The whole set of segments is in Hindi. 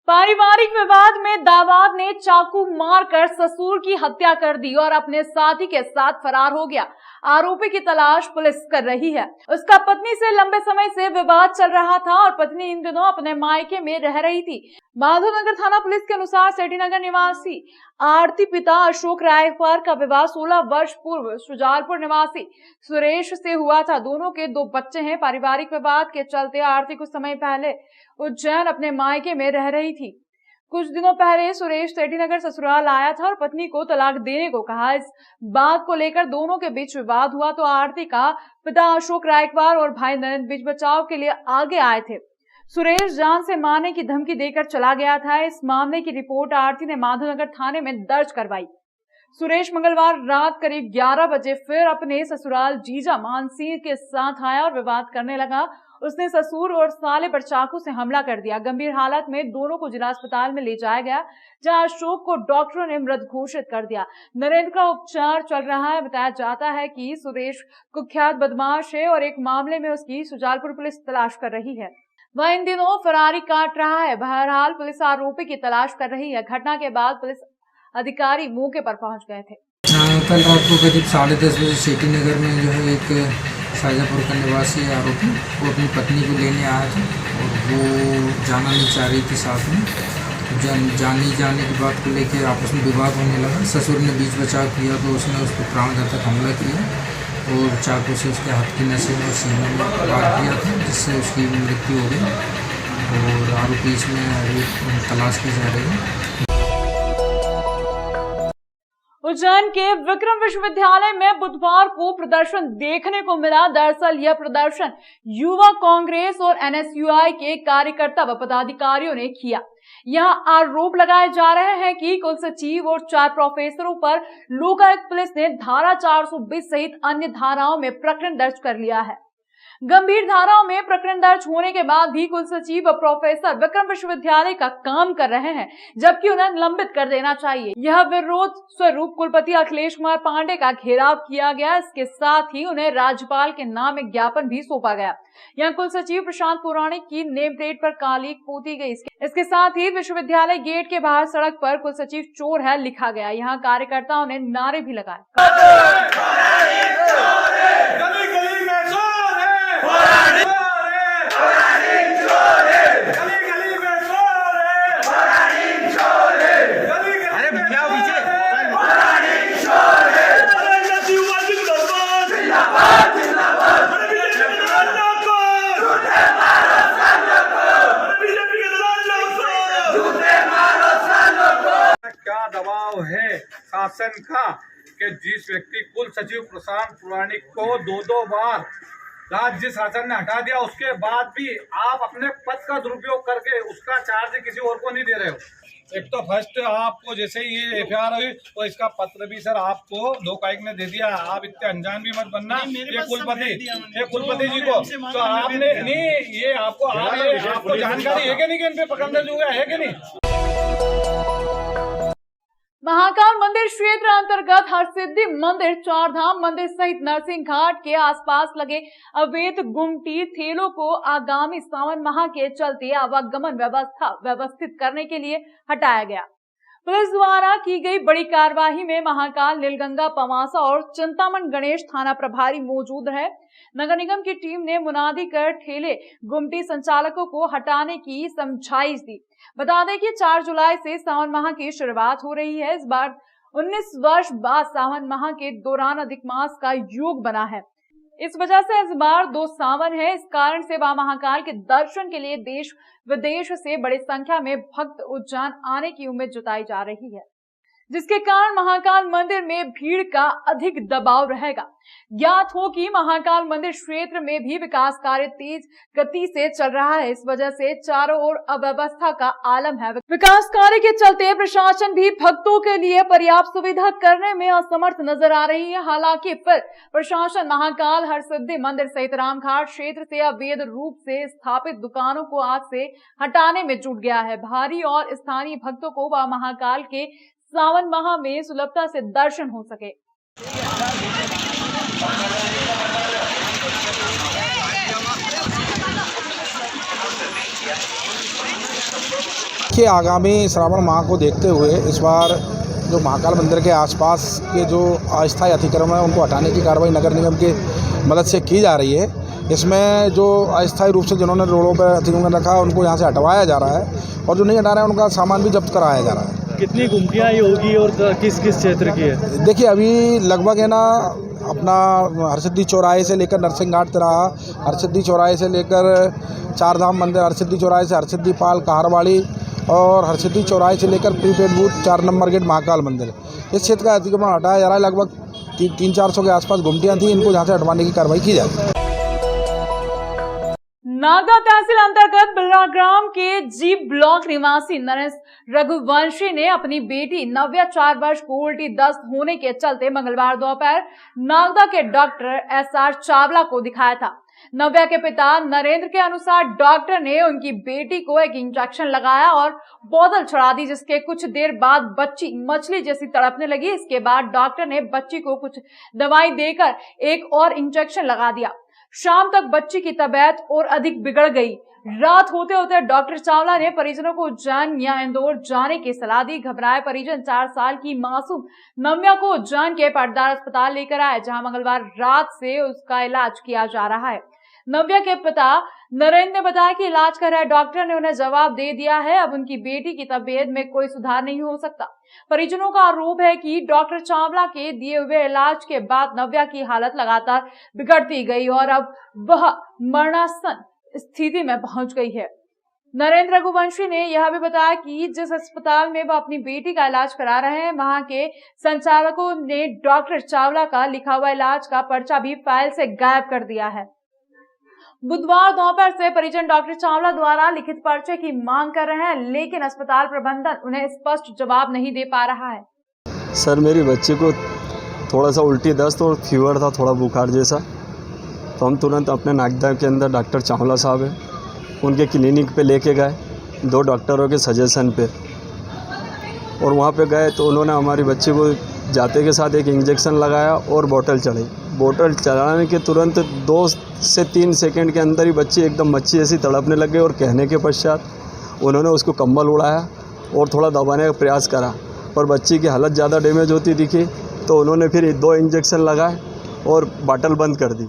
पारिवारिक विवाद में दामाद ने चाकू मारकर ससुर की हत्या कर दी और अपने साथी के साथ फरार हो गया। आरोपी की तलाश पुलिस कर रही है। उसका पत्नी से लंबे समय से विवाद चल रहा था और पत्नी इन दिनों अपने मायके में रह रही थी। माधोनगर थाना पुलिस के अनुसार सेठीनगर निवासी आरती पिता अशोक रायकवार का विवाह 16 वर्ष पूर्व शुजालपुर निवासी सुरेश से हुआ था। दोनों के 2 बच्चे हैं। पारिवारिक विवाद के चलते आरती कुछ समय पहले उज्जैन अपने मायके में रह रही थी। कुछ दिनों पहले सुरेश सेठीनगर ससुराल आया था और पत्नी को तलाक देने को कहा। इस बात को लेकर दोनों के बीच विवाद हुआ तो आरती का पिता अशोक रायकवार और भाई नरेंद्र बीच बचाव के लिए आगे आए थे। सुरेश जान से मारने की धमकी देकर चला गया था। इस मामले की रिपोर्ट आरती ने माधोनगर थाने में दर्ज करवाई। सुरेश मंगलवार रात करीब 11 बजे फिर अपने ससुराल जीजा मानसिंह के साथ आया और विवाद करने लगा। उसने ससुर और साले पर चाकू से हमला कर दिया। गंभीर हालत में दोनों को जिला अस्पताल में ले जाया गया, जहां अशोक को डॉक्टरों ने मृत घोषित कर दिया। नरेंद्र का उपचार चल रहा है। बताया जाता है कि सुरेश कुख्यात बदमाश है और एक मामले में उसकी शुजालपुर पुलिस तलाश कर रही है। वह इन दिनों फरारी काट रहा है। बहरहाल पुलिस आरोपी की तलाश कर रही है। घटना के बाद पुलिस अधिकारी मौके पर पहुंच गए थे। कल रात को करीब 10:30 बजे सेठीनगर में जो है एक शाहजहाँपुर का निवासी आरोपी वो अपनी पत्नी को लेने आया था और वो जाना नहीं चाह रही थी साथ में। जाने की बात को लेकर आपस में विवाद होने लगा। ससुर ने बीच बचाव किया तो उसने उस पर प्राणघातक हमला किया और चाकू से उसके हाथ की नसें और सीने में वार किया था, जिससे उसकी मृत्यु हो गई और आरोपी इसमें तलाश की जा रही है। उज्जैन के विक्रम विश्वविद्यालय में बुधवार को प्रदर्शन देखने को मिला। दरअसल यह प्रदर्शन युवा कांग्रेस और एनएसयूआई के कार्यकर्ता व पदाधिकारियों ने किया। यहां आरोप लगाए जा रहे हैं कि कुल सचिव और 4 प्रोफेसरों पर लोकायुक्त पुलिस ने धारा 420 सहित अन्य धाराओं में प्रकरण दर्ज कर लिया है। गंभीर धाराओं में प्रकरण दर्ज होने के बाद भी कुल सचिव व प्रोफेसर विक्रम विश्वविद्यालय का काम कर रहे हैं, जबकि उन्हें निलंबित कर देना चाहिए। यह विरोध स्वरूप कुलपति अखिलेश कुमार पांडे का घेराव किया गया। इसके साथ ही उन्हें राज्यपाल के नाम एक ज्ञापन भी सौंपा गया। यहाँ कुल सचिव प्रशांत पुराणिक की नेम प्लेट पर काली पोती गई। इसके साथ ही विश्वविद्यालय गेट के बाहर सड़क पर कुल सचिव चोर है लिखा गया। यहाँ कार्यकर्ताओं ने नारे भी लगाए। क्या दबाव है शासन का कि जिस व्यक्ति कुल सचिव प्रशांत पुराणिक को 2 बार राज्य शासन ने हटा दिया, उसके बाद भी आप अपने पद का दुरुपयोग करके उसका चार्ज किसी और को नहीं दे रहे हो। एक तो फर्स्ट आपको जैसे ये एफआईआर हुई तो इसका पत्र भी सर आपको लोकायुक्त ने दे दिया। आप इतने अनजान भी मत बनना। ये कुलपति जी को तो आपने नहीं, ये आपको जानकारी है कि नहीं कि इन पे प्रकरण दर्ज हुआ है कि नहीं? महाकाल मंदिर क्षेत्र अंतर्गत हरसिद्धि मंदिर, चारधाम मंदिर सहित नरसिंह घाट के आसपास लगे अवैध गुमटी ठेलों को आगामी सावन माह के चलते आवागमन व्यवस्था व्यवस्थित करने के लिए हटाया गया। पुलिस द्वारा की गई बड़ी कार्यवाही में महाकाल, नीलगंगा, पवासा और चिंतामण गणेश थाना प्रभारी मौजूद है। नगर निगम की टीम ने मुनादी कर ठेले गुमटी संचालकों को हटाने की समझाइश दी। बता दें कि 4 जुलाई से सावन माह की शुरुआत हो रही है। इस बार 19 वर्ष बाद सावन माह के दौरान अधिक मास का योग बना है। इस वजह से इस बार 2 सावन है। इस कारण से मां महाकाल के दर्शन के लिए देश विदेश से बड़ी संख्या में भक्त उज्जैन आने की उम्मीद जताई जा रही है। जिसके कारण महाकाल मंदिर में भीड़ का अधिक दबाव रहेगा। ज्ञात हो कि महाकाल मंदिर क्षेत्र में भी विकास कार्य तेज गति से चल रहा है। इस वजह से चारों ओर अव्यवस्था का आलम है। विकास कार्य के चलते प्रशासन भी भक्तों के लिए पर्याप्त सुविधा करने में असमर्थ नजर आ रही है। हालांकि फिर प्रशासन महाकाल हरसिद्धि मंदिर सहित रामघाट क्षेत्र से अवैध रूप से स्थापित दुकानों को आज से हटाने में जुट गया है। भारी और स्थानीय भक्तों को व महाकाल के सावन माह में सुलभता से दर्शन हो सके। देखिए, आगामी श्रावण माह को देखते हुए इस बार जो महाकाल मंदिर के आसपास के जो अस्थायी अतिक्रमण है उनको हटाने की कार्रवाई नगर निगम की मदद से की जा रही है। इसमें जो अस्थायी रूप से जिन्होंने रोडों पर अतिक्रमण रखा है उनको यहाँ से हटवाया जा रहा है और जो नहीं हटा रहे हैं उनका सामान भी जब्त कराया जा रहा है। कितनी गुमटियाँ ये होगी और किस किस क्षेत्र की है? देखिए, अभी लगभग है ना अपना हरसिद्धि चौराहे से लेकर नरसिंह घाट तिराहा, हरसिद्धि चौराहे से लेकर चारधाम मंदिर, हरसिद्धि चौराहे से हरसिद्धि पाल कहारवाड़ी और हरसिद्धि चौराहे से लेकर prepaid booth 4 number gate Mahakal मंदिर, इस क्षेत्र का अतिक्रमण हटाया जा रहा है। लगभग 300-400 के आसपास गुमटियाँ थी, इनको यहाँ से हटवाने की कार्रवाई की जाए। नागदा तहसील अंतर्गत बिल्लाग्राम के जी ब्लॉक निवासी नरेश रघुवंशी ने अपनी बेटी नव्या 4 वर्ष को उल्टी दस्त होने के चलते मंगलवार दोपहर नागदा के डॉक्टर SR चावला को दिखाया था। नव्या के पिता नरेंद्र के अनुसार डॉक्टर ने उनकी बेटी को एक इंजेक्शन लगाया और बोतल चढ़ा दी, जिसके कुछ देर बाद बच्ची मछली जैसी तड़पने लगी। इसके बाद डॉक्टर ने बच्ची को कुछ दवाई देकर एक और इंजेक्शन लगा दिया। शाम तक बच्ची की तबीयत और अधिक बिगड़ गई। रात होते होते डॉक्टर चावला ने परिजनों को उज्जैन या इंदौर जाने की सलाह दी। घबराए परिजन 4 साल की मासूम नव्या को उज्जैन के पटदार अस्पताल लेकर आए, जहां मंगलवार रात से उसका इलाज किया जा रहा है। नव्या के पिता नरेंद्र ने बताया कि इलाज कर रहे डॉक्टर ने उन्हें जवाब दे दिया है, अब उनकी बेटी की तबीयत में कोई सुधार नहीं हो सकता। परिजनों का आरोप है कि डॉक्टर चावला के दिए हुए इलाज के बाद नव्या की हालत लगातार बिगड़ती गई और अब वह मरणासन स्थिति में पहुंच गई है। नरेंद्र रघुवंशी ने यह भी बताया कि जिस अस्पताल में वह अपनी बेटी का इलाज करा रहे हैं, वहां के संचालकों ने डॉक्टर चावला का लिखा हुआ इलाज का पर्चा भी फाइल से गायब कर दिया है। बुधवार दोपहर से परिजन डॉक्टर चावला द्वारा लिखित पर्चे की मांग कर रहे हैं, लेकिन अस्पताल प्रबंधन उन्हें स्पष्ट जवाब नहीं दे पा रहा है। सर, मेरी बच्ची को थोड़ा सा उल्टी दस्त और फीवर था, थोड़ा बुखार जैसा, तो हम तुरंत अपने नागदा के अंदर डॉक्टर चावला साहब है उनके क्लिनिक पे लेके गए, 2 डॉक्टरों के सजेशन पे, और वहाँ पे गए तो उन्होंने हमारी बच्ची को जाते के साथ एक इंजेक्शन लगाया और बोतल चढ़ाई। बोतल चढ़ाने के तुरंत 2 से 3 सेकंड के अंदर ही बच्ची एकदम मच्छी ऐसी तड़पने लग गई और कहने के पश्चात उन्होंने उसको कंबल उड़ाया और थोड़ा दबाने का प्रयास करा, पर बच्ची की हालत ज़्यादा डैमेज होती दिखी तो उन्होंने फिर 2 इंजेक्शन लगाए और बाटल बंद कर दी।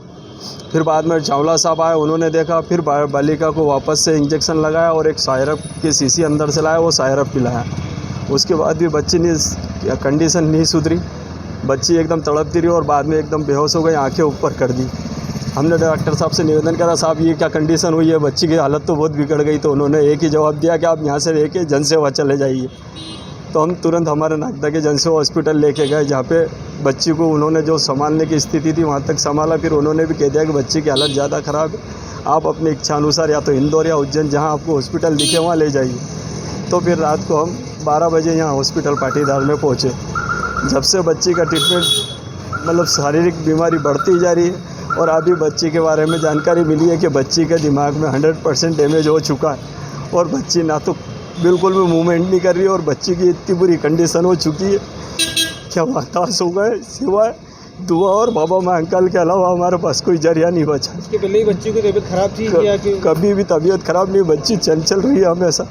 फिर बाद में चावला साहब आए, उन्होंने देखा, फिर बालिका को वापस से इंजेक्शन लगाया और एक सायरप की शीशी अंदर से लाया, वो सायरप पिलाया। उसके बाद भी बच्ची ने कंडीशन नहीं सुधरी, बच्ची एकदम तड़पती रही और बाद में एकदम बेहोश हो गई, आंखें ऊपर कर दी। हमने डॉक्टर साहब से निवेदन करा, साहब ये क्या कंडीशन हुई है, बच्ची की हालत तो बहुत बिगड़ गई, तो उन्होंने एक ही जवाब दिया कि आप यहाँ से लेके जनसेवा चले जाइए। तो हम तुरंत हमारे नागदा के जनसेवा हॉस्पिटल लेके गए, जहाँ पे बच्ची को उन्होंने जो संभालने की स्थिति थी वहाँ तक संभाला। फिर उन्होंने भी कह दिया कि बच्ची की हालत ज़्यादा ख़राब है, आप अपनी इच्छा अनुसार या तो इंदौर या उज्जैन जहाँ आपको हॉस्पिटल दिखे वहाँ ले जाइए। तो फिर रात को हम 12 बजे यहाँ हॉस्पिटल पाटीदार में पहुँचे। जब से बच्ची का ट्रीटमेंट मतलब शारीरिक बीमारी बढ़ती जा रही है और अभी बच्ची के बारे में जानकारी मिली है कि बच्ची के दिमाग में 100% डैमेज हो चुका है और बच्ची ना तो बिल्कुल भी मूवमेंट नहीं कर रही है और बच्ची की इतनी बुरी कंडीशन हो चुकी है कि हम हताश हो गए। सिवाय दुआ और बाबा माँ अंकल के अलावा हमारे पास कोई जरिया नहीं बचा। इसके पहले ही बच्ची की तबीयत खराब थी या कि कभी भी तबीयत खराब नहीं, बच्ची चंचल रही है हमेशा।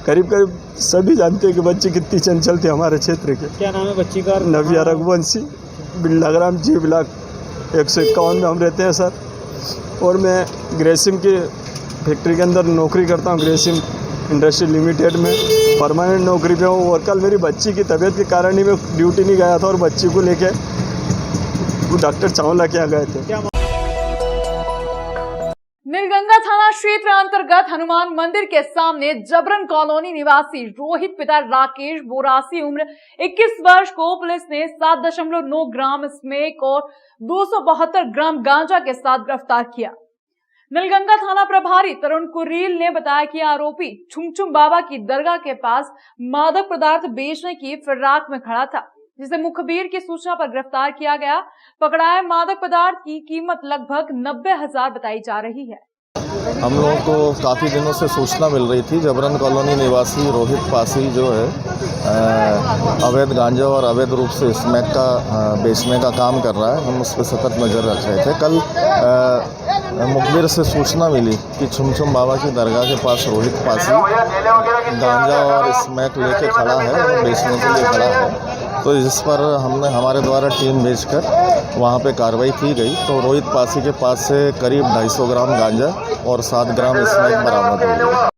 करीब सभी जानते हैं कि बच्ची कितनी चंचल थी हमारे क्षेत्र के। क्या नाम है बच्ची का? नव्या रघुवंशी, बिल्लाग्राम जी ब्लॉक 151 में हम रहते हैं सर। और मैं ग्रेसिम की फैक्ट्री के अंदर नौकरी करता हूँ, ग्रेसिम इंडस्ट्री लिमिटेड में परमानेंट नौकरी पे हूँ। और कल मेरी बच्ची की तबीयत के कारण ही मैं ड्यूटी नहीं गया था और बच्ची को लेके डॉक्टर चावला के यहाँ गए थे। नीलगंगा थाना क्षेत्र अंतर्गत हनुमान मंदिर के सामने जबरन कॉलोनी निवासी रोहित पिता राकेश बोरासी उम्र 21 वर्ष को पुलिस ने 7.9 ग्राम स्मैक और 272 ग्राम गांजा के साथ गिरफ्तार किया। नलगंगा थाना प्रभारी तरुण कुरील ने बताया कि आरोपी छुमछुम बाबा की दरगाह के पास मादक पदार्थ बेचने की फिराक में खड़ा था, जिसे मुखबिर की सूचना पर गिरफ्तार किया गया। पकड़ाए मादक पदार्थ की कीमत लगभग 90,000 बताई जा रही है। हम लोगों को काफ़ी दिनों से सूचना मिल रही थी, जबरन कॉलोनी निवासी रोहित पासी जो है अवैध गांजा और अवैध रूप से स्मैक का बेचने का काम कर रहा है। हम उस पर सतत नज़र रख रहे थे। कल मुखबिर से सूचना मिली कि छुमछुम बाबा की दरगाह के पास रोहित पासी गांजा और स्मैक लेके खड़ा है और बेचने के लिए खड़ा है। तो इस पर हमने हमारे द्वारा टीम भेजकर वहाँ पे कार्रवाई की गई। तो रोहित पासी के पास से करीब 250 ग्राम गांजा और 7 ग्राम स्मैक बरामद हुई।